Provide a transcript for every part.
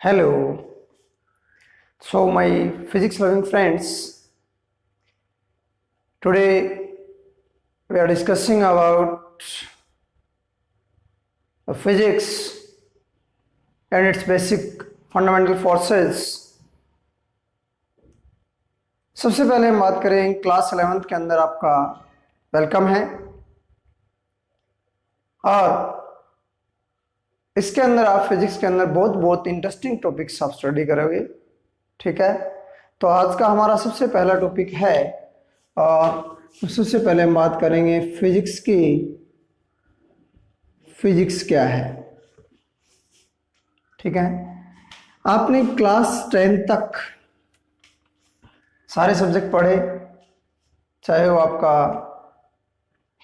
Hello, so my physics loving friends, today we are discussing about physics and its basic fundamental forces. सबसे पहले हम बात करें class 11th के अंदर आपका वेलकम है और इसके अंदर आप फिजिक्स के अंदर बहुत इंटरेस्टिंग टॉपिक्स आप स्टडी करोगे। ठीक है, तो आज का हमारा सबसे पहला टॉपिक है और सबसे पहले हम बात करेंगे फिजिक्स की। फिजिक्स क्या है? ठीक है, आपने क्लास 10 तक सारे सब्जेक्ट पढ़े, चाहे वो आपका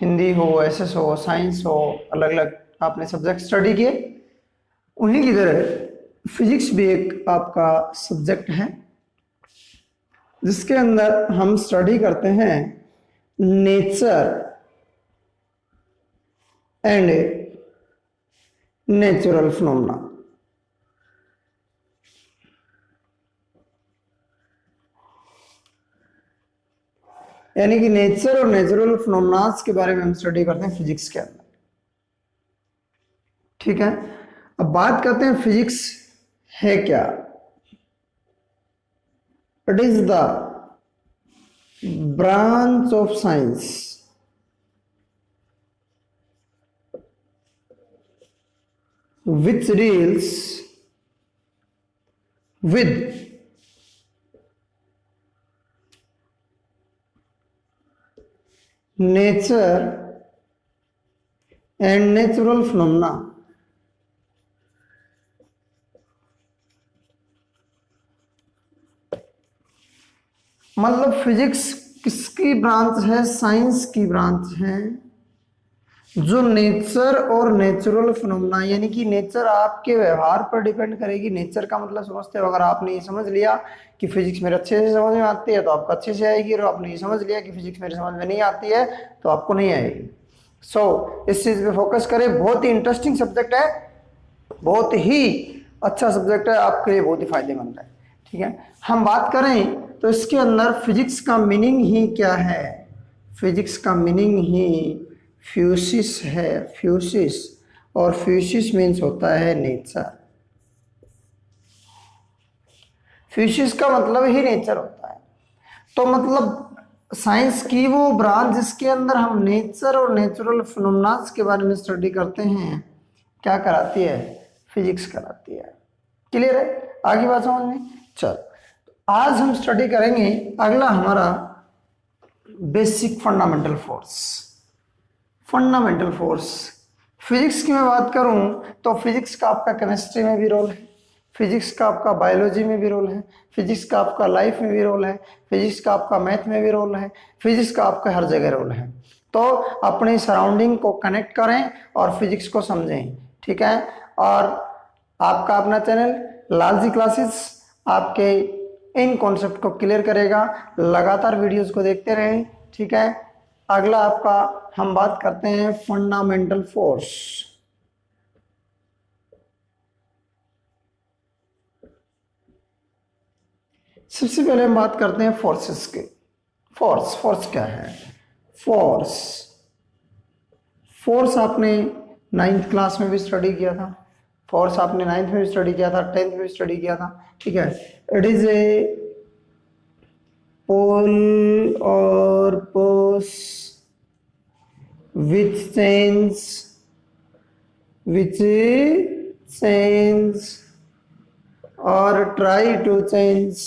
हिंदी हो, एसएस हो, साइंस हो, अलग अलग आपने सब्जेक्ट स्टडी किए। उन्हीं की तरह फिजिक्स भी एक आपका सब्जेक्ट है जिसके अंदर हम स्टडी करते हैं नेचर एंड नेचुरल फिनोमेना। यानी कि नेचर और नेचुरल फिनोमेनास के बारे में हम स्टडी करते हैं फिजिक्स के अंदर। ठीक है, अब बात करते हैं फिजिक्स है क्या। It is the branch of science which deals with nature and natural phenomena। मतलब फिजिक्स किसकी ब्रांच है? साइंस की ब्रांच है जो नेचर और नेचुरल फिनोमेना, यानी कि नेचर आपके व्यवहार पर डिपेंड करेगी। नेचर का मतलब समझते हो, अगर आपने ये समझ लिया कि फिजिक्स मेरे अच्छे से समझ में आती है तो आपको अच्छे से आएगी, और आपने ये समझ लिया कि फिजिक्स मेरे समझ में नहीं आती है तो आपको नहीं आएगी। सो इस चीज पे फोकस करें, बहुत ही इंटरेस्टिंग सब्जेक्ट है, बहुत ही अच्छा सब्जेक्ट है, आपके लिए बहुत ही फायदेमंद है। ठीक है, हम बात करें तो इसके अंदर फिजिक्स का मीनिंग ही क्या है? फिजिक्स का मीनिंग ही फ्यूसिस है। फ्यूसिस, और फ्यूसिस मीन्स होता है नेचर। फ्यूसिस का मतलब ही नेचर होता है। तो मतलब साइंस की वो ब्रांच जिसके अंदर हम नेचर और नेचुरल फिनोमेनास के बारे में स्टडी करते हैं, क्या कराती है? फिजिक्स कराती है। क्लियर है? आगे बात समझ में? चल, आज हम स्टडी करेंगे अगला हमारा basic fundamental force. Fundamental force physics की मैं बात करूं तो फिजिक्स का आपका केमिस्ट्री में भी रोल है, फिजिक्स का आपका बायोलॉजी में भी रोल है, फिजिक्स का आपका लाइफ में भी रोल है, फिजिक्स का आपका मैथ में भी रोल है, फिजिक्स का आपका हर जगह रोल है। तो अपनी सराउंडिंग को कनेक्ट करें और फिजिक्स को समझें। ठीक है, और आपका अपना चैनल लाल जी क्लासेस आपके इन कॉन्सेप्ट को क्लियर करेगा। लगातार वीडियोस को देखते रहें। ठीक है, अगला आपका हम बात करते हैं फंडामेंटल फोर्स। सबसे पहले हम बात करते हैं फोर्सेस के। फोर्स क्या है? फोर्स फोर्स आपने 9th क्लास में भी स्टडी किया था, फोर्स आपने 9th में भी स्टडी किया था, 10th में भी स्टडी किया था। ठीक है, इट इज ए पुल और push which change or try to change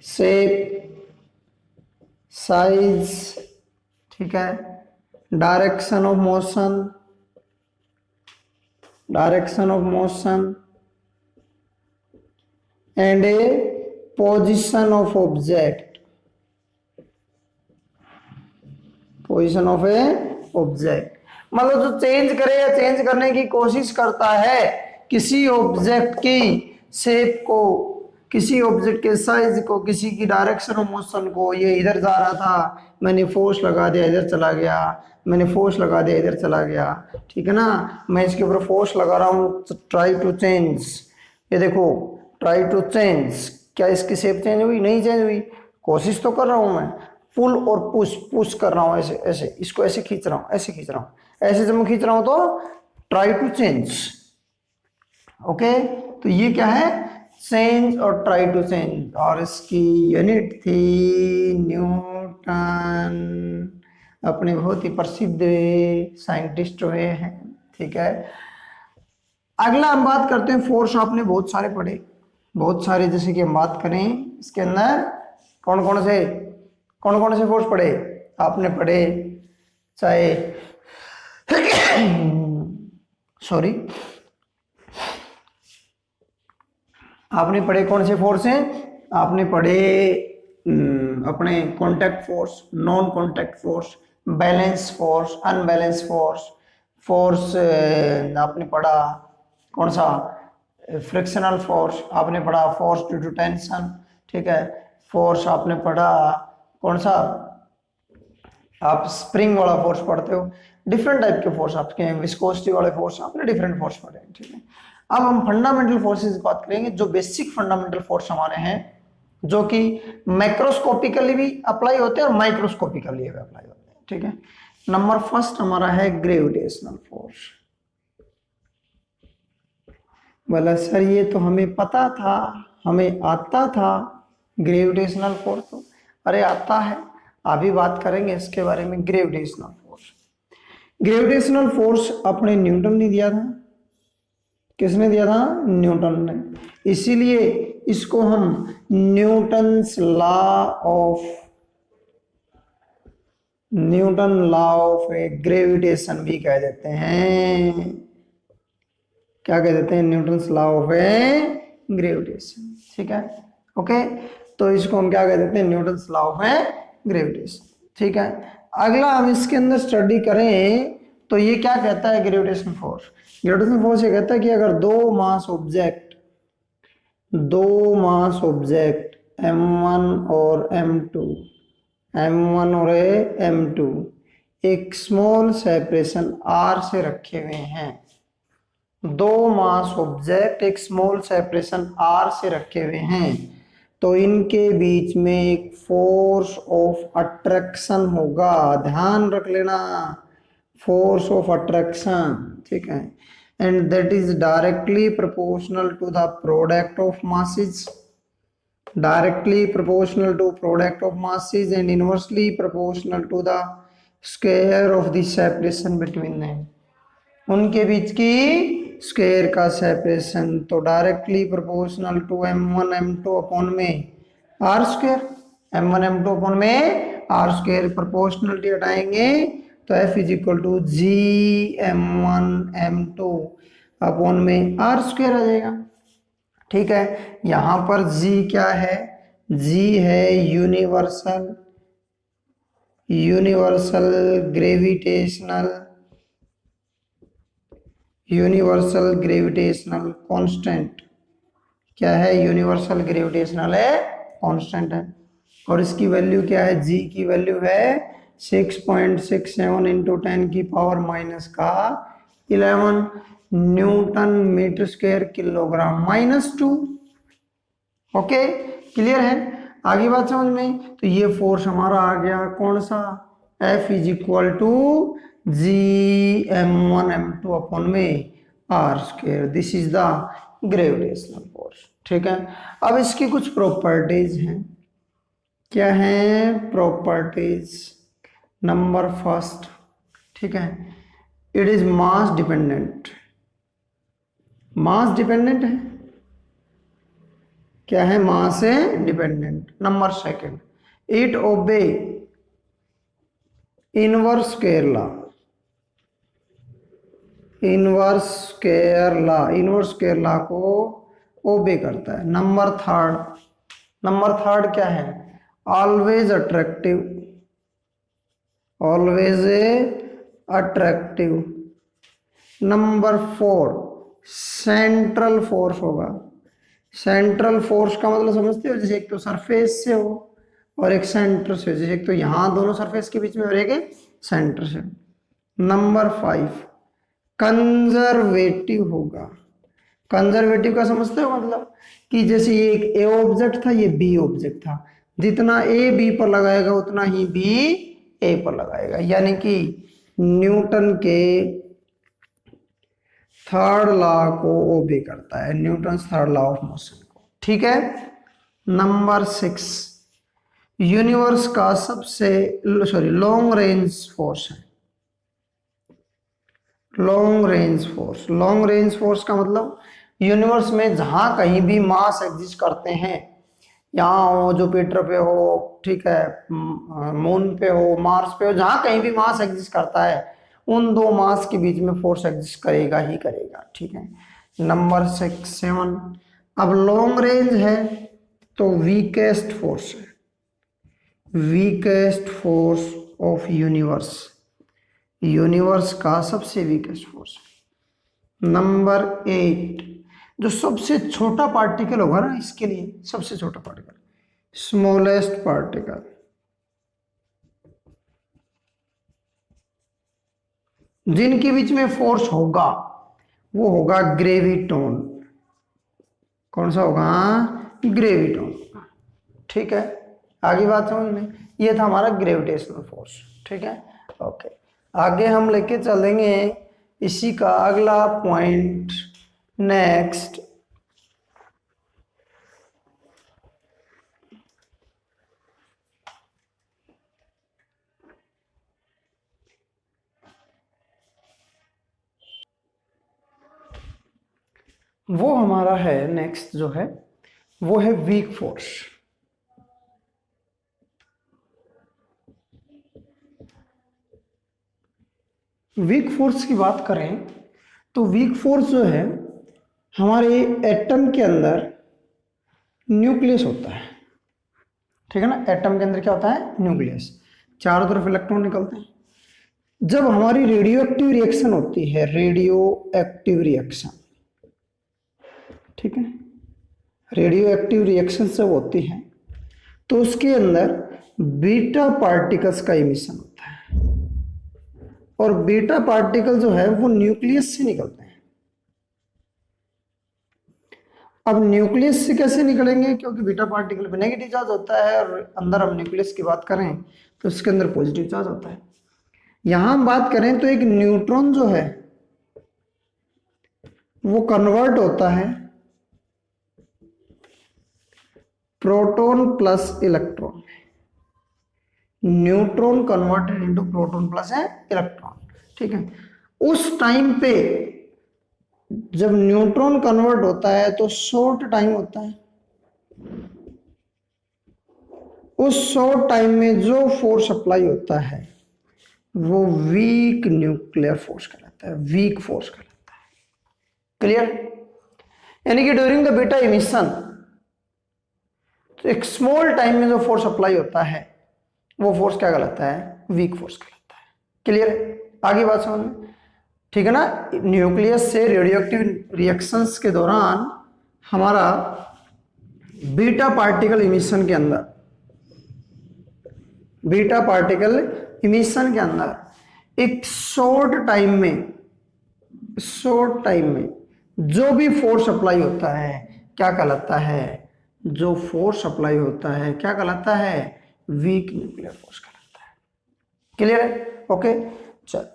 shape, size, ठीक है, direction of motion and a position of object। Position of A object मतलब जो चेंज करे या चेंज करने की कोशिश करता है किसी ऑब्जेक्ट की शेप को किसी ऑब्जेक्ट के साइज को, किसी की डायरेक्शन ऑफ मोशन को, ये इधर जा रहा था, मैंने फोर्स लगा दिया इधर चला गया, मैंने फोर्स लगा दिया इधर चला गया, ठीक है ना। मैं इसके ऊपर फोर्स लगा रहा हूँ, ट्राई टू चेंज, ये देखो ट्राई टू चेंज, क्या इसकी शेप चेंज हुई? नहीं चेंज हुई। कोशिश तो कर रहा हूँ मैं, पुल और पुश, पुश कर रहा हूँ ऐसे ऐसे, इसको ऐसे खींच रहा हूँ, ऐसे खींच रहा हूँ, ऐसे जब मैं खींच रहा हूँ तो ट्राई टू चेंज। ओके, तो ये क्या है? चेंज और ट्राई टू चेंज, और इसकी यूनिट थी न्यूटन, अपने बहुत ही प्रसिद्ध साइंटिस्ट हुए हैं, ठीक है। अगला हम बात करते हैं फोर्स। आपने बहुत सारे पढ़े, बहुत सारे, जैसे कि हम बात करें इसके अंदर कौन कौन से फोर्स पढ़े आपने? पढ़े चाहे सॉरी, आपने पढ़े कौन से फोर्स हैं? आपने पढ़े अपने contact force, non contact force, balance force, unbalance force, force आपने पढ़ा कौन सा? फ्रिक्शनल फोर्स आपने पढ़ा, फोर्स ड्यू टू टेंशन, ठीक है। फोर्स आपने पढ़ा कौन सा? आप स्प्रिंग वाला फोर्स पढ़ते हो, डिफरेंट टाइप के फोर्स आपके हैं, विस्कोसिटी वाले फोर्स, आपने डिफरेंट फोर्स पढ़े हैं, ठीक है। अब हम फंडामेंटल फोर्सेस की बात करेंगे, जो बेसिक फंडामेंटल फोर्स हमारे हैं, जो कि मैक्रोस्कोपिकली भी अप्लाई होते हैं और माइक्रोस्कोपिकली भी अप्लाई होते हैं, ठीक है। नंबर फर्स्ट हमारा है ग्रेविटेशनल फोर्स। बोला सर ये तो हमें पता था, हमें आता था ग्रेविटेशनल फोर्स, तो अरे आता है, अभी बात करेंगे इसके बारे में। ग्रेविटेशनल फोर्स, ग्रेविटेशनल फोर्स अपने न्यूटन ने दिया था। किसने दिया था? न्यूटन ने। इसीलिए इसको हम न्यूटन लॉ ऑफ ग्रेविटेशन भी कह देते हैं। क्या कह देते हैं? न्यूटन लॉ ऑफ ग्रेविटेशन, ठीक है। ओके, तो इसको हम क्या कह देते हैं? न्यूटन लॉ ऑफ ग्रेविटेशन, ठीक है। अगला हम इसके अंदर स्टडी करें तो ये क्या कहता है? ग्रेविटेशन फोर्स, ग्रेविटेशन फोर्स ये कहता है कि अगर दो मास ऑब्जेक्ट m1 और m2 एक स्मॉल सेपरेशन r से रखे हुए हैं, दो मास ऑब्जेक्ट एक स्मॉल सेपरेशन r से रखे हुए हैं, तो इनके बीच में एक फोर्स ऑफ अट्रैक्शन होगा। ध्यान रख लेना, फोर्स ऑफ अट्रैक्शन, ठीक है। And that is directly proportional to the product of masses, directly proportional to product of masses and inversely proportional to the square of the separation between them. उनके बीच की square का separation तो directly proportional to m1 m2 upon में r square, m1 m2 upon में r square, proportionality हटाएंगे तो f is equal to g m1 m2 upon में r स्क्वायर आ जाएगा, ठीक है। यहां पर g क्या है? g है यूनिवर्सल ग्रेविटेशनल कांस्टेंट। क्या है? यूनिवर्सल ग्रेविटेशनल कांस्टेंट है। और इसकी वैल्यू क्या है? g की वैल्यू है 6.67 इंटू 10 की पावर माइनस का 11 newton metre square kilogram -2। Okay, clear है? आगे बात समझ में? तो ये फोर्स हमारा आ गया कौन सा? F is equal to G m1 m2 upon में r square. This is the gravitational force, ठीक है। अब इसकी कुछ प्रॉपर्टीज हैं। क्या है प्रॉपर्टीज? नंबर फर्स्ट, ठीक है, it is mass dependent. Mass dependent है। क्या है? मास है dependent. Number second, it obey inverse square law. Inverse square law को ओबे करता है। नंबर थर्ड क्या है? Always attractive. Number 4 central force होगा। सेंट्रल फोर्स का मतलब समझते हो, जैसे एक तो सरफेस से हो और एक सेंटर से, जैसे एक तो यहां दोनों सरफेस के बीच में और एक सेंटर से। नंबर 5 कंजर्वेटिव होगा। कंजर्वेटिव का समझते हो मतलब कि जैसे ये एक ए ऑब्जेक्ट था, ये बी ऑब्जेक्ट था, जितना ए बी पर लगाएगा उतना ही बी ए पर लगाएगा, यानी कि न्यूटन के थर्ड लॉ को ओबे करता है, Newton third law of motion को। ठीक है। नंबर 6 यूनिवर्स का सबसे लॉन्ग रेंज फोर्स है। लॉन्ग रेंज फोर्स का मतलब यूनिवर्स में जहां कहीं भी मास एग्जिस्ट करते हैं, यहाँ हो, जुपिटर पे हो, ठीक है, मून पे हो, मार्स पे हो, जहां कहीं भी मास एग्जिस्ट करता है उन दो मास के बीच में फोर्स एग्जिस्ट करेगा ही करेगा। ठीक है। नंबर 7 अब लॉन्ग रेंज है तो वीकेस्ट फोर्स है, weakest force of universe, universe का सबसे वीकेस्ट फोर्स। नंबर 8 जो सबसे छोटा पार्टिकल होगा ना, इसके लिए सबसे छोटा पार्टिकल, स्मॉलेस्ट पार्टिकल, जिनके बीच में फोर्स होगा वो होगा ग्रेविटोन। कौन सा होगा? ग्रेविटोन। ठीक है, आगे बात समझ में, ये था हमारा ग्रेविटेशनल फोर्स। ठीक है, ओके। आगे हम लेके चलेंगे इसी का अगला पॉइंट, नेक्स्ट वो हमारा है, नेक्स्ट जो है वो है वीक फोर्स। वीक फोर्स की बात करें तो वीक फोर्स जो है हमारे एटम के अंदर न्यूक्लियस होता है। ठीक है ना, एटम के अंदर क्या होता है? न्यूक्लियस, चारों तरफ इलेक्ट्रॉन निकलते हैं। जब हमारी रेडियो एक्टिव रिएक्शन होती है, रेडियो एक्टिव रिएक्शन, ठीक है, रेडियो एक्टिव रिएक्शन जब होती है तो उसके अंदर बीटा पार्टिकल्स का इमिशन होता है, और बीटा पार्टिकल जो है वो न्यूक्लियस से निकलते हैं। अब न्यूक्लियस से कैसे निकलेंगे? क्योंकि बीटा पार्टिकल पे नेगेटिव चार्ज होता है और अंदर हम न्यूक्लियस की बात करें तो उसके अंदर पॉजिटिव चार्ज होता है। यहां हम बात करें तो एक न्यूट्रॉन जो है वो कन्वर्ट होता है proton plus electron, neutron converted into proton plus electron. ठीक है, उस टाइम पे जब न्यूट्रॉन कन्वर्ट होता है तो शॉर्ट टाइम होता है, उस शॉर्ट टाइम में जो फोर्स अप्लाई होता है वो वीक न्यूक्लियर फोर्स कहलाता है, वीक फोर्स कहलाता है। क्लियर? यानी कि ड्यूरिंग द बीटा इमिशन तो एक स्मॉल टाइम में जो फोर्स अप्लाई होता है वो फोर्स क्या कहलाता है? वीक फोर्स कहलाता है। क्लियर? आगे बात समझ में, ठीक है ना। न्यूक्लियस से रेडियोएक्टिव रिएक्शंस के दौरान हमारा बीटा पार्टिकल इमिशन के अंदर, बीटा पार्टिकल इमिशन के अंदर एक शॉर्ट टाइम में जो भी फोर्स अप्लाई होता है क्या कहलाता है? जो फोर्स अप्लाई होता है क्या कहलाता है? वीक न्यूक्लियर फोर्स कहलाता है। क्लियर है? ओके, चल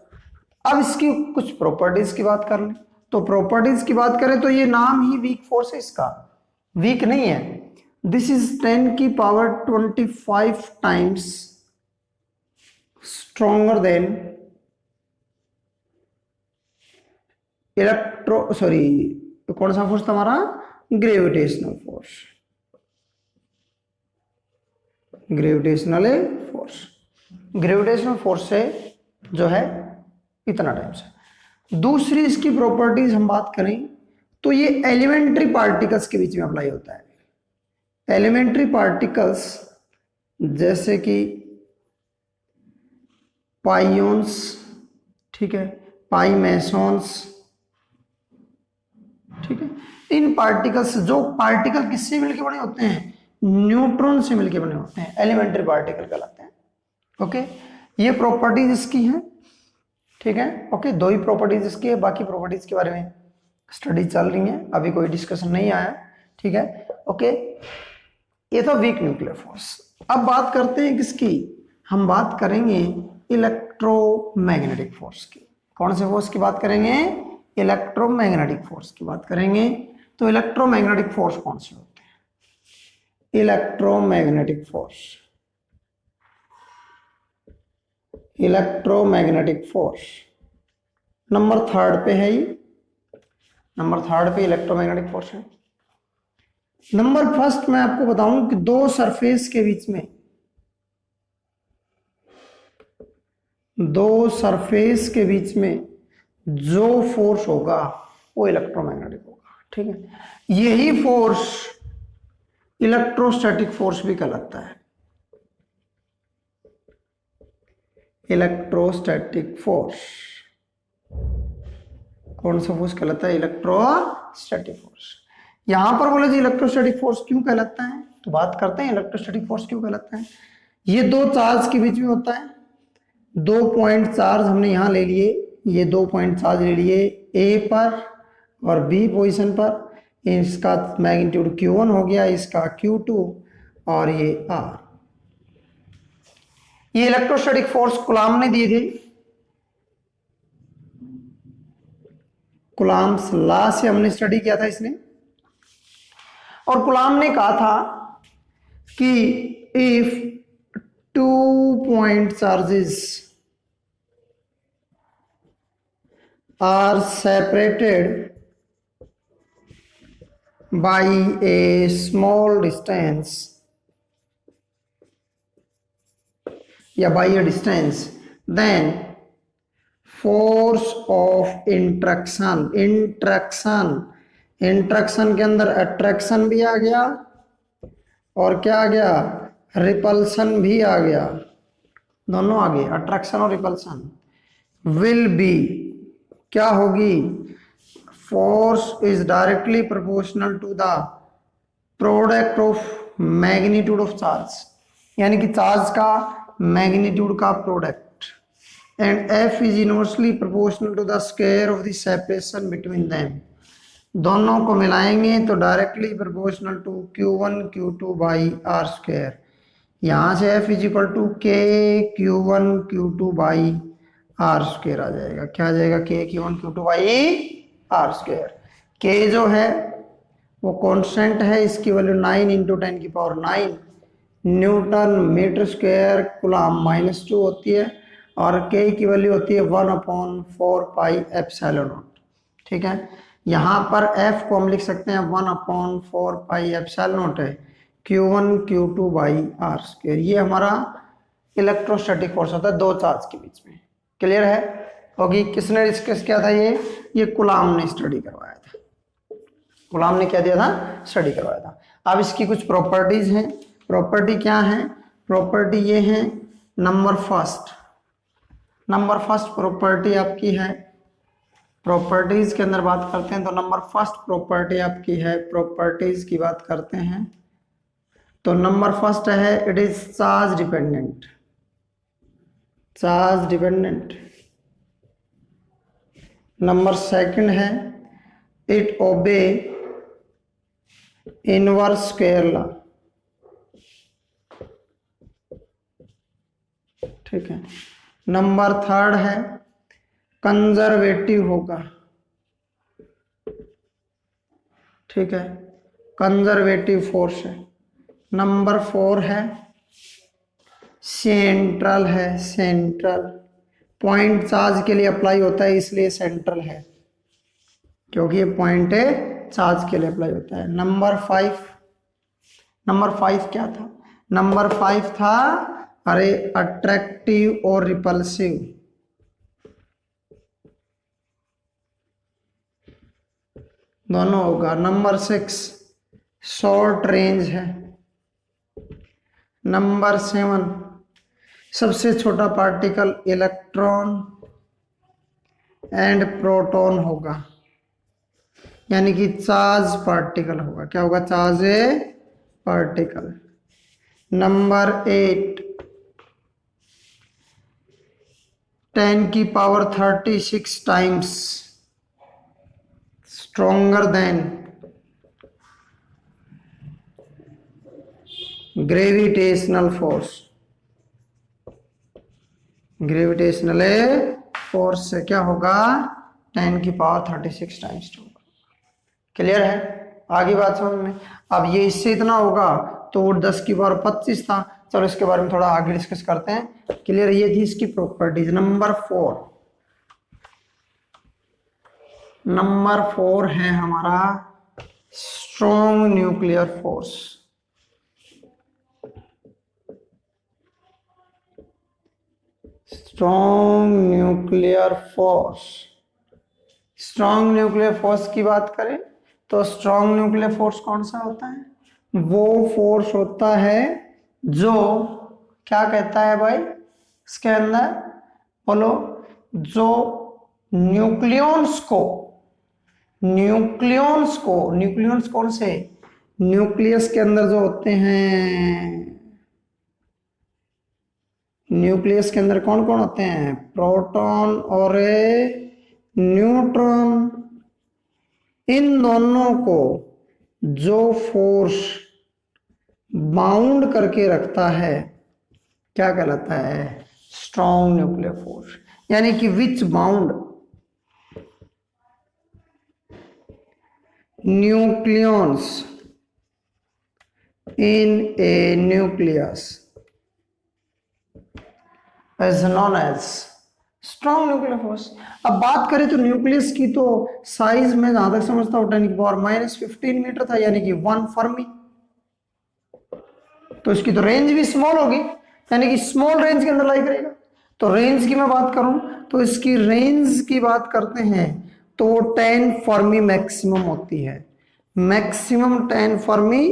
अब इसकी कुछ प्रॉपर्टीज की बात कर लें। तो प्रॉपर्टीज की बात करें तो ये नाम ही वीक फोर्स है, इसका वीक नहीं है। दिस इज 10 की पावर 25 टाइम्स स्ट्रॉन्गर देन कौन सा फोर्स था हमारा? Gravitational force, gravitational force, gravitational force से जो है इतना टाइम से। दूसरी इसकी प्रॉपर्टीज हम बात करें तो ये एलिमेंट्री पार्टिकल्स के बीच में अप्लाई होता है। एलिमेंट्री पार्टिकल्स जैसे कि पाइons, ठीक है, पाई मेसॉन्स, ठीक है, इन पार्टिकल्स, जो पार्टिकल किससे मिलके बने होते हैं, न्यूट्रॉन से मिलके बने होते हैं, एलिमेंट्री पार्टिकल कहलाते हैं। ओके, ये प्रॉपर्टीज इसकी हैं, ठीक है। ओके, दो ही प्रॉपर्टीज इसकी है, बाकी प्रॉपर्टीज के बारे में स्टडी चल रही है, अभी कोई डिस्कशन नहीं आया, ठीक है। ओके, ये था वीक न्यूक्लियर फोर्स। अब बात करते हैं किसकी, हम बात करेंगे इलेक्ट्रोमैग्नेटिक फोर्स की। कौन से फोर्स की बात करेंगे, इलेक्ट्रोमैग्नेटिक फोर्स की बात करेंगे। तो इलेक्ट्रोमैग्नेटिक फोर्स कौन से होते हैं, electromagnetic force, electromagnetic force number 3 पे है, ये नंबर 3 पे इलेक्ट्रोमैग्नेटिक फोर्स है। नंबर 1 मैं आपको बताऊं कि दो सरफेस के बीच में, दो सरफेस के बीच में जो फोर्स होगा वो इलेक्ट्रोमैग्नेटिक होगा, ठीक है। यही फोर्स इलेक्ट्रोस्टैटिक फोर्स भी कहलाता है, इलेक्ट्रोस्टैटिक फोर्स। कौन सा फोर्स कहलाता है, इलेक्ट्रोस्टैटिक फोर्स। यहां पर बोले जी इलेक्ट्रोस्टैटिक फोर्स क्यों कहलाता है, तो बात करते हैं इलेक्ट्रोस्टैटिक फोर्स क्यों कहलाता है। ये दो चार्ज के बीच में होता है, 2 पॉइंट चार्ज हमने यहां ले लिए, ये 2 पॉइंट चार्ज ले लिए ए पर और बी पोजीशन पर, इसका मैग्नीट्यूड Q1 हो गया, इसका Q2 और ये R। ये इलेक्ट्रोस्टैटिक फोर्स कूलाम ने दिए थे, कूलाम्स लॉ से हमने स्टडी किया था इसने। और कूलाम ने कहा था कि if 2 point charges are separated by a small distance या by a distance, then force of interaction, interaction के अंदर अट्रैक्शन भी आ गया और क्या आ गया, रिपल्सन भी आ गया, दोनों आ गए, अट्रैक्शन और रिपल्सन। विल बी क्या होगी, force is directly proportional to the product of magnitude of charge, यानी कि चार्ज का मैग्नीट्यूड का product, and F is inversely proportional to the square of the separation between them, दोनों को मिलाएंगे तो directly proportional to Q1 Q2 by R square. यहाँ से F is equal to K Q1 Q2 by R square आ जाएगा, क्या आ जाएगा, K Q1 Q2 by R square. K जो है वो कांस्टेंट है, इसकी वैल्यू 9 इंटू 10 की power 9 newton metre square coulomb -2 होती है, और K की वैल्यू होती है 1/4 पाई एप्सिलॉन नॉट, ठीक है। यहाँ पर F को हम लिख सकते हैं 1/4 पाई एप्सिलॉन नॉट है Q1 Q2 by R square. ये हमारा इलेक्ट्रोस्टैटिक फोर्स होता है दो चार्ज के बीच में, क्लियर है। होगी, किसने डिस्कस किया था, ये कूलम ने स्टडी करवाया था, कूलम ने क्या दिया था, स्टडी करवाया था। अब इसकी कुछ प्रॉपर्टीज हैं, प्रॉपर्टी क्या है, प्रॉपर्टी ये है, नंबर फर्स्ट प्रॉपर्टी आपकी है, प्रॉपर्टीज के अंदर बात करते हैं तो नंबर फर्स्ट प्रॉपर्टी आपकी है, प्रॉपर्टीज की बात करते हैं तो नंबर फर्स्ट है it is charge dependent, charge dependent. Number second है it obey inverse square law, ठीक है। नंबर थर्ड है कंजर्वेटिव होगा, ठीक है, कंजर्वेटिव फोर्स है। नंबर 4 है सेंट्रल है, सेंट्रल पॉइंट चार्ज के लिए अप्लाई होता है इसलिए सेंट्रल है, क्योंकि ये पॉइंट चार्ज के लिए अप्लाई होता है। नंबर 5 क्या था, नंबर 5 था अरे अट्रैक्टिव और रिपल्सिव, दोनों होगा। नंबर 6 शॉर्ट रेंज है। नंबर 7 सबसे छोटा पार्टिकल इलेक्ट्रॉन एंड प्रोटॉन होगा। यानी कि चार्ज पार्टिकल होगा। क्या होगा? Charge particle. Number 8, 10⁻36 times stronger then gravitational force. Gravitational force से क्या होगा? 10⁻36 टाइम्स होगा। क्लियर है? आगे बात समझ में? अब ये इससे इतना होगा तो 10⁻25 था। चलो इसके बारे में थोड़ा आगे डिस्कस करते हैं। क्लियर? ये थी इसकी प्रॉपर्टीज। नंबर 4 है हमारा strong nuclear force. Strong nuclear force. Strong nuclear force की बात करें तो स्ट्रॉन्ग न्यूक्लियर फोर्स कौन सा होता है? वो फोर्स होता है जो क्या कहता है भाई इसके अंदर? बोलो। जो न्यूक्लियंस कौन से? न्यूक्लियस के अंदर जो होते हैं, न्यूक्लियस के अंदर कौन कौन होते हैं? प्रोटॉन और न्यूट्रॉन। इन दोनों को जो फोर्स बाउंड करके रखता है क्या कहलाता है? Strong nuclear force. यानी कि which bound nucleons in a nucleus is known as strong nuclear force. अब बात करें तो न्यूक्लियस की तो साइज में जहां तक समझता हूं 10⁻⁻15 मीटर था, यानी कि 1 फर्मी। तो इसकी तो रेंज भी स्मॉल होगी, यानी कि स्मॉल रेंज के अंदर लाई करेगा। तो रेंज की मैं बात करूं तो इसकी रेंज की बात करते हैं तो 10 फर्मी मैक्सिमम होती है। मैक्सिमम 10 फर्मी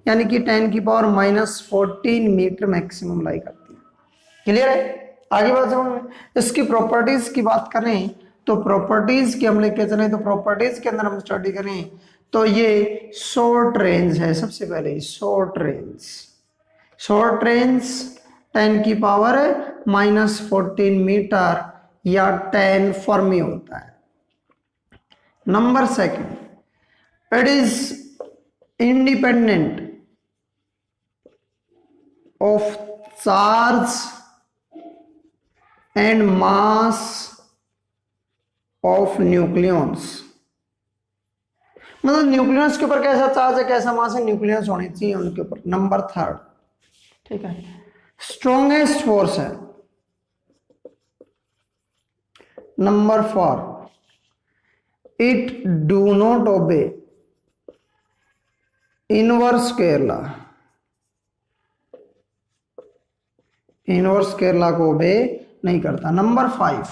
यानी कि 10⁻⁻14 मीटर मैक्सिमम लाई करती है। क्लियर है? आगे बात समझ में? इसकी प्रॉपर्टीज की बात करें तो प्रॉपर्टीज की हम लेके चले तो प्रॉपर्टीज के अंदर हम स्टडी करें तो ये शॉर्ट रेंज है। सबसे पहले शॉर्ट रेंज 10⁻⁻14 मीटर या 10 फर्मी होता है। Number second, it is independent of charge and mass of nucleons. मतलब न्यूक्लियंस के ऊपर कैसा चार्ज है, कैसा मास है, न्यूक्लियंस होनी चाहिए उनके ऊपर। नंबर थर्ड, ठीक है, स्ट्रॉन्गेस्ट फोर्स है। Number 4, it do not obey inverse Kerala. Inverse Kerala को ओबे नहीं करता। नंबर 5,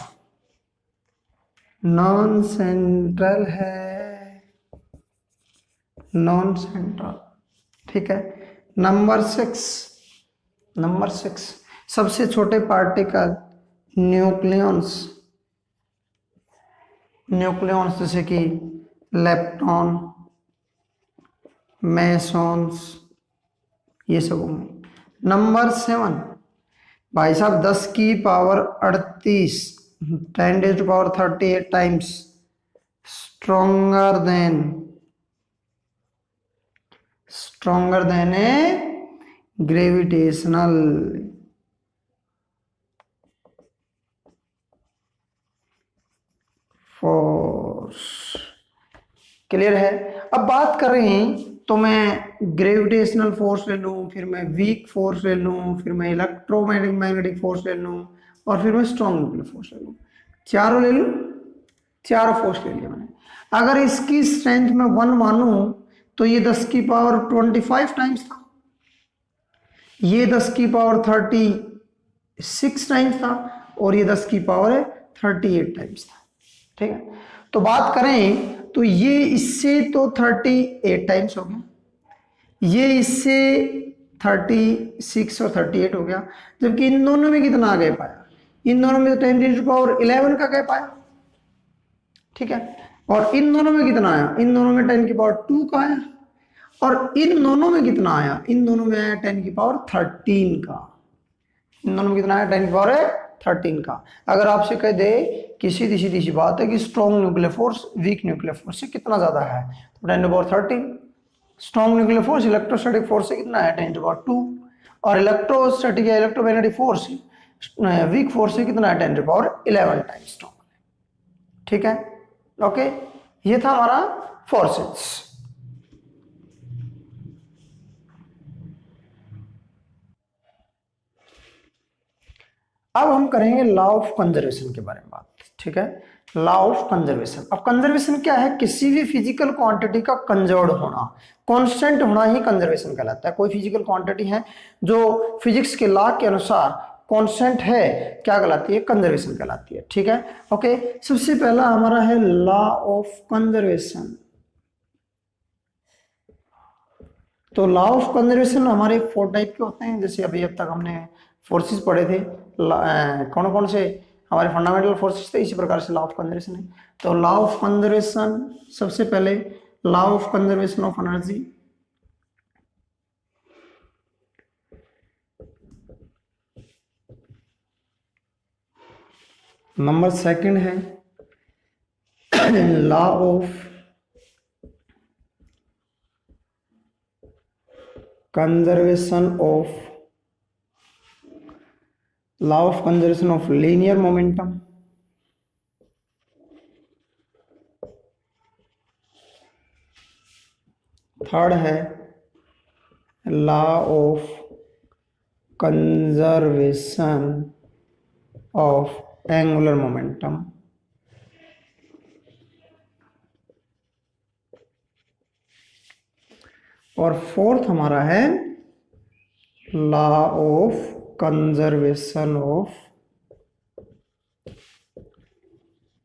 नॉन सेंट्रल है, नॉन सेंट्रल, ठीक है। नंबर 6 सबसे छोटे पार्टिकल न्यूक्लियंस जैसे कि लेप्टॉन, मेसॉन्स, ये सब होंगे। नंबर 7 भाई साहब 10⁻38 10⁻38 टाइम्स स्ट्रोंगर देन ए ग्रेविटेशनल फोर्स। क्लियर है? अब बात कर रहे हैं तो मैं ग्रेविटेशनल फोर्स ले लूं, फिर मैं वीक फोर्स ले लूं, फिर मैं इलेक्ट्रोमैग्नेटिक फोर्स ले लूं और फिर मैं स्ट्रॉन्ग न्यूक्लियर फोर्स ले लूं। चारों ले लूं, चारों फोर्स ले लिया मैंने। अगर इसकी स्ट्रेंथ में 1 मानूं तो ये 10⁻25 टाइम्स था, ये 10⁻36 टाइम्स था और ये 10⁻38 टाइम्स था। ठीक है, तो बात करें तो ये इससे तो 38 टाइम्स हो गया, ये इससे 36 और 38 हो गया, जबकि इन दोनों में कितना आ गया पाया? इन दोनों में तो 10⁻11 का गैप आया। ठीक है, और इन दोनों में कितना आया, इन दोनों में 10 की पावर 2 का आया, और इन दोनों में कितना आया, इन दोनों में आया 10 की पावर 13 का। इन दोनों में कितना आया, 10 की पावर 13 का। अगर आपसे कह दे कि सीधी सीधी सी बात है कि strong nuclear force weak nuclear force से कितना ज्यादा है, तो 10 की power 13। Strong nuclear force electrostatic force से कितना है, 10 की पावर 2, और इलेक्ट्रोस्टैटिक या इलेक्ट्रोमैग्नेटिक फोर्स वीक फोर्स से कितना है, 10 की पावर 11 टाइम्स स्ट्रॉन्ग। ठीक है, ओके, ये था हमारा फोर्सेस। अब हम करेंगे लॉ ऑफ कंजर्वेशन के बारे में बात। ठीक है, लॉ ऑफ कंजर्वेशन। अब कंजर्वेशन क्या है, किसी भी फिजिकल क्वांटिटी का कंजर्व होना, कांस्टेंट होना ही कंजर्वेशन कहलाता है। कोई फिजिकल क्वांटिटी है जो फिजिक्स के लॉ के अनुसार कांस्टेंट है, क्या कहलाती है, कंजर्वेशन कहलाती है। ठीक है, ओके, सबसे पहला हमारा है लॉ ऑफ कंजर्वेशन। तो लॉ ऑफ कंजर्वेशन हमारे 4 टाइप के होते हैं, जैसे अभी अब तक हमने फोर्सेस पढ़े थे, कौन कौन से हमारे फंडामेंटल फोर्सेस थे, इसी प्रकार से लॉ ऑफ कंजर्वेशन है। तो लॉ ऑफ कंजर्वेशन, सबसे पहले law of conservation of energy, number second है law of conservation of linear momentum, third है law of conservation of angular momentum, और फोर्थ हमारा है law of conservation of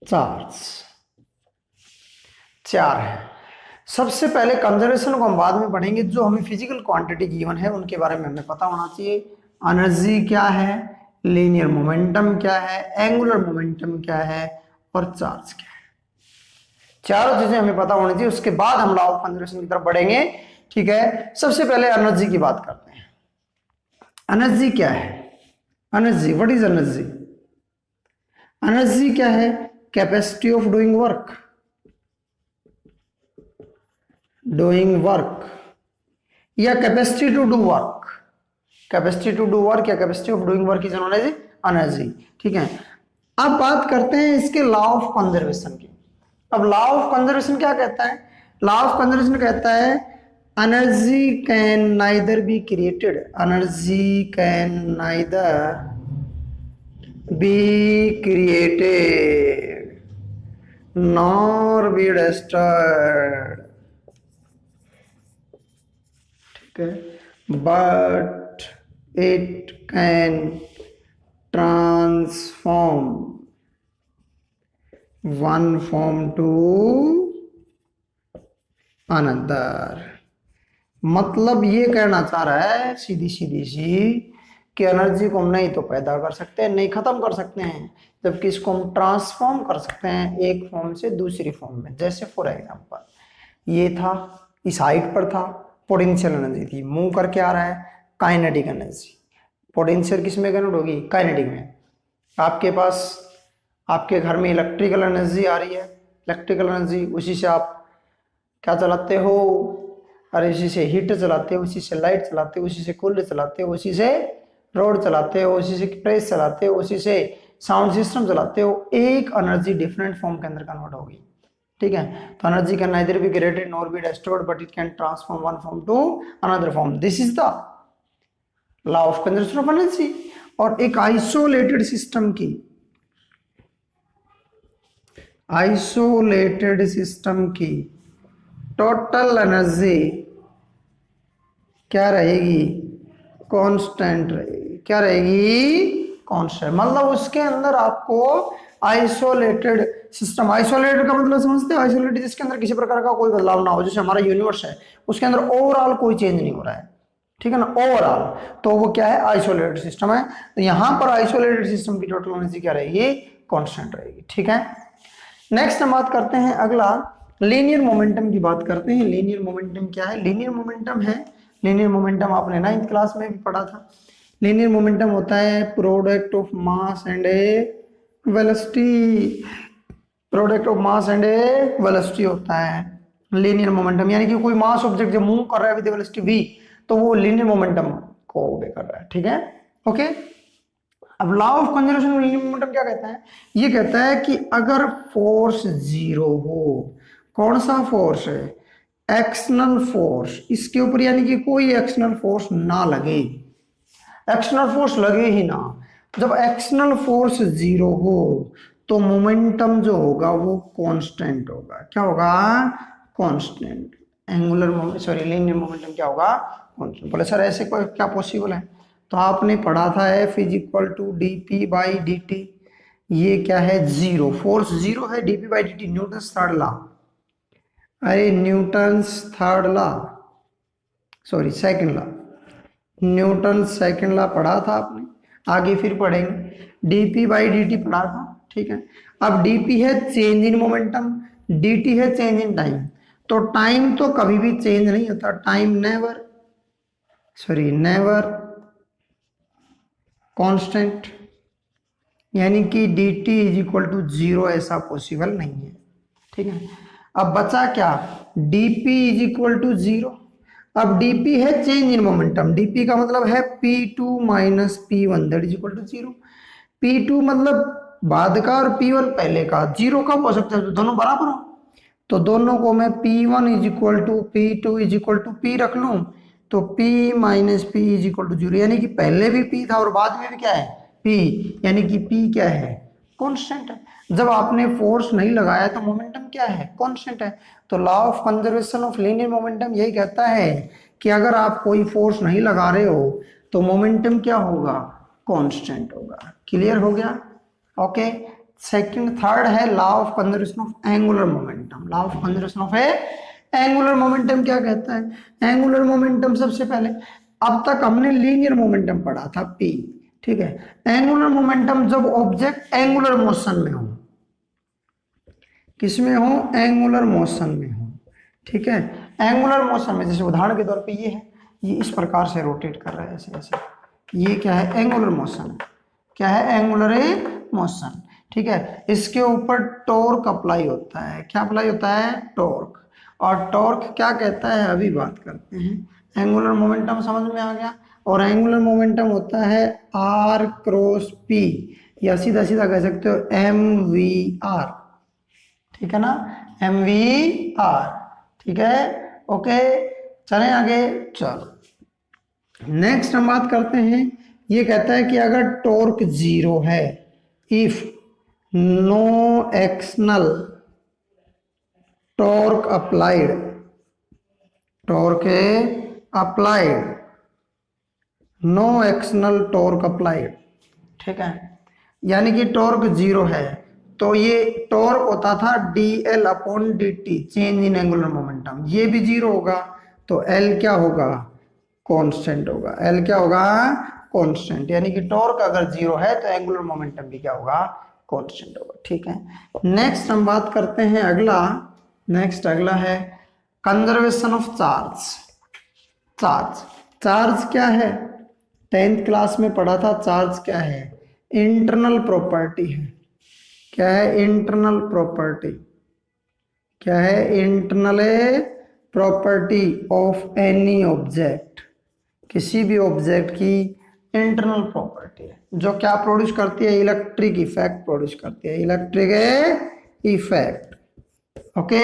charge. 4 है। सबसे पहले कंजर्वेशन को हम बाद में पढ़ेंगे, जो हमें फिजिकल क्वांटिटी गिवन है उनके बारे में हमें पता होना चाहिए। एनर्जी क्या है, लीनियर मोमेंटम क्या है, एंगुलर मोमेंटम क्या है, और चार्ज क्या है। चारों चीजें हमें पता होनी चाहिए, उसके बाद हम लॉ ऑफ कंजर्वेशन की तरफ बढ़ेंगे। ठीक है, सबसे पहले एनर्जी की बात करते हैं। एनर्जी क्या है, energy, what is energy? Energy क्या है, कैपेसिटी ऑफ डूइंग वर्क, या capacity to do work. Capacity to do work या capacity of doing work is known as energy. ठीक है, अब बात करते हैं इसके लॉ ऑफ कंजर्वेशन की। अब लॉ ऑफ कंजर्वेशन क्या कहता है? लॉ ऑफ कंजर्वेशन कहता है energy can neither be created, energy can neither be created nor be destroyed, ठीक है, but it can transform one form to another. मतलब ये कहना चाह रहा है सीधी सीधी सी कि एनर्जी को हम नहीं तो पैदा कर सकते हैं, नहीं खत्म कर सकते हैं, जबकि इसको हम ट्रांसफॉर्म कर सकते हैं एक फॉर्म से दूसरी फॉर्म में। जैसे फॉर एग्जांपल ये था, इस हाइट पर था, पोटेंशियल एनर्जी थी, मूव करके आ रहा है, काइनेटिक एनर्जी। पोटेंशियल किस में कन्वर्ट होगी? काइनेटिक में। आपके पास आपके घर में इलेक्ट्रिकल एनर्जी आ रही है, इलेक्ट्रिकल एनर्जी, उसी से आप क्या चलाते हो? अरे उसी से हीटर चलाते हो, उसी से लाइट चलाते हो, उसी से कूलर चलाते हो, उसी से रोड चलाते हो, उसी से प्रेस चलाते हो, उसी से साउंड सिस्टम चलाते हो। एक एनर्जी डिफरेंट फॉर्म के अंदर कन्वर्ट होगी। ठीक है, तो energy can neither be created nor be destroyed but it can transform one form to another form. This is the law of conservation of energy. और एक आइसोलेटेड सिस्टम की total energy क्या रहेगी? कांस्टेंट रहेगी। क्या रहेगी? कांस्टेंट। मतलब उसके अंदर आपको आइसोलेटेड सिस्टम, आइसोलेटेड का मतलब समझते हैं? आइसोलेटेड जिसके अंदर किसी प्रकार का कोई बदलाव ना हो, जैसे हमारा यूनिवर्स है उसके अंदर ओवरऑल कोई चेंज नहीं हो रहा है, ठीक है ना, ओवरऑल, तो वो क्या है? आइसोलेटेड सिस्टम है। तो यहां पर आइसोलेटेड सिस्टम की टोटल एनर्जी क्या रहेगी? कांस्टेंट रहेगी। ठीक है, नेक्स्ट हम बात करते हैं अगला, लीनियर मोमेंटम की बात करते हैं। लीनियर मोमेंटम क्या है? लीनियर मोमेंटम है, लीनियर मोमेंटम आपने 9th क्लास में भी पढ़ा था। लीनियर मोमेंटम होता है product of mass and A velocity, product of mass and A velocity होता है लीनियर मोमेंटम। यानी कि कोई मास ऑब्जेक्ट जब मूव कर रहा है विद वेलोसिटी v, तो वो लीनियर मोमेंटम को ओबे कर रहा है। ठीक है, ओके। अब law of conservation of linear momentum क्या कहता है? ये कहता है कि अगर फोर्स जीरो हो, कौन सा फोर्स है? एक्सटर्नल फोर्स, इसके ऊपर यानी कि कोई एक्सटर्नल फोर्स ना लगे, एक्सटर्नल फोर्स लगे ही ना। जब एक्सटर्नल फोर्स जीरो हो तो मोमेंटम जो होगा वो कांस्टेंट होगा। क्या होगा? Constant. Angular moment, sorry, linear momentum क्या होगा? कांस्टेंट। बोले सर ऐसे कोई क्या पॉसिबल है? तो आपने पढ़ा था F is equal to D P by D T. ये क्या है? जीरो, फोर्स जीरो है, D P by D T, Newton's third law. अरे Newton's third law, sorry second law, Newton second law पढ़ा था आपने, आगे फिर पढ़ेंगे। डीपी बाई डी टी पढ़ा था, ठीक है। अब डीपी है चेंज इन मोमेंटम, dt है चेंज इन टाइम। तो टाइम तो कभी भी चेंज नहीं होता, time never, sorry never constant, यानी कि dt is equal to zero, ऐसा पॉसिबल नहीं है। ठीक है, अब बचा क्या? dp is equal to zero. अब dp है चेंज इन मोमेंटम, dp का मतलब है p2 minus p1 that is equal to zero. p2 मतलब बाद का और p1 पहले का, जीरो कब हो सकता है? तो दोनों बराबर हो, तो दोनों को मैं p1 is equal to p2 is equal to p रख लूं, तो p minus p is equal to zero, यानी कि पहले भी p था और बाद में भी क्या है? p, यानी कि p क्या है? कांस्टेंट है। जब आपने फोर्स नहीं लगाया तो मोमेंटम क्या है? कांस्टेंट है। तो law of conservation of linear momentum यही कहता है कि अगर आप कोई फोर्स नहीं लगा रहे हो तो मोमेंटम क्या होगा? कांस्टेंट होगा। क्लियर हो गया? ओके। सेकंड, थर्ड है law of conservation of angular momentum. Law of conservation of angular momentum क्या कहता है? एंगुलर मोमेंटम सबसे पहले, अब तक हमने लीनियर मोमेंटम पढ़ा था p, ठीक है। एंगुलर मोमेंटम जब ऑब्जेक्ट एंगुलर मोशन में हो, किसमें हो? एंगुलर मोशन में हो, ठीक है। एंगुलर मोशन में, जैसे उदाहरण के तौर पे ये है, ये इस प्रकार से रोटेट कर रहा है ऐसे ऐसे, ये क्या है? Angular motion. क्या है? एंगुलर मोशन, ठीक है। इसके ऊपर टॉर्क अप्लाई होता है। क्या अप्लाई होता है? टॉर्क। और टॉर्क क्या कहता है अभी बात करते हैं। एंगुलर मोमेंटम समझ में आ गया। और एंगुलर मोमेंटम होता है r क्रॉस p, या सीधा सीधा कह सकते हो mvr, ठीक है ना? mvr, ठीक है, ओके। चलें आगे, चलो नेक्स्ट हम बात करते हैं। ये कहता है कि अगर टॉर्क जीरो है, if no external torque applied, torque applied, no external torque applied, ठीक है। यानी कि टॉर्क जीरो है, तो ये टॉर्क होता था dl upon dt, change in angular momentum, ये भी जीरो होगा, तो l क्या होगा? कांस्टेंट होगा। l क्या होगा? कांस्टेंट। यानी कि टॉर्क अगर जीरो है तो एंगुलर मोमेंटम भी क्या होगा? कांस्टेंट होगा, ठीक है। नेक्स्ट हम बात करते हैं अगला, नेक्स्ट अगला है conservation of charge. Charge, charge क्या है? 10th क्लास में पढ़ा था। चार्ज क्या है? इंटरनल प्रॉपर्टी है। क्या है? Internal property. क्या है? Internal property of any object, किसी भी ऑब्जेक्ट की इंटरनल प्रॉपर्टी है, जो क्या प्रोड्यूस करती है? इलेक्ट्रिक इफेक्ट प्रोड्यूस करती है, इलेक्ट्रिक इफेक्ट, ओके,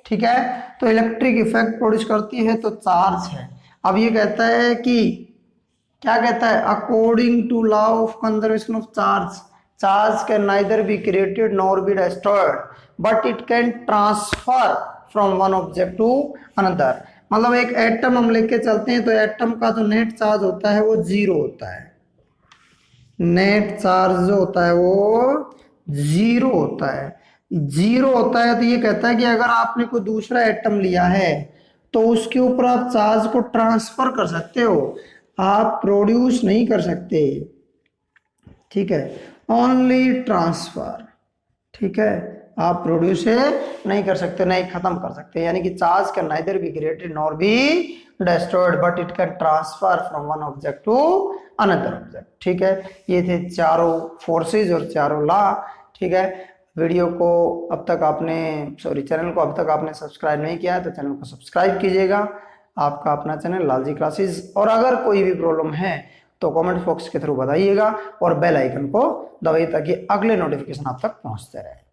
ठीक है। तो इलेक्ट्रिक इफेक्ट प्रोड्यूस करती है तो चार्ज है। अब ये कहता है कि, क्या कहता है? According to law of conservation of charge, charge can neither be created nor be destroyed but it can transfer from one object to another. मतलब एक एटम हम लेके चलते हैं तो एटम का जो नेट चार्ज होता है वो जीरो होता है, नेट चार्ज जो होता है वो जीरो होता है, जीरो होता है। तो ये कहता है कि अगर आपने कोई दूसरा एटम लिया है तो उसके ऊपर आप चार्ज को ट्रांसफर कर सकते हो, आप प्रोड्यूस नहीं कर सकते, ठीक है, ओनली ट्रांसफर, ठीक है, आप प्रोड्यूस नहीं कर सकते, नहीं खत्म कर सकते, यानी कि charge can neither be created nor be destroyed but it can transfer from one object to another object. ठीक है, ये थे चारों फोर्सेज और चारों लॉ। ठीक है, वीडियो को अब तक आपने चैनल को अब तक आपने सब्सक्राइब नहीं किया है तो चैनल को सब्सक्राइब कीजिएगा। आपका अपना चैनल लालजी क्लासेस। और अगर कोई भी प्रॉब्लम है तो कमेंट बॉक्स के थ्रू बताइएगा और बेल आइकन को दबाइए ताकि अगले नोटिफिकेशन आप तक पहुंचते रहे।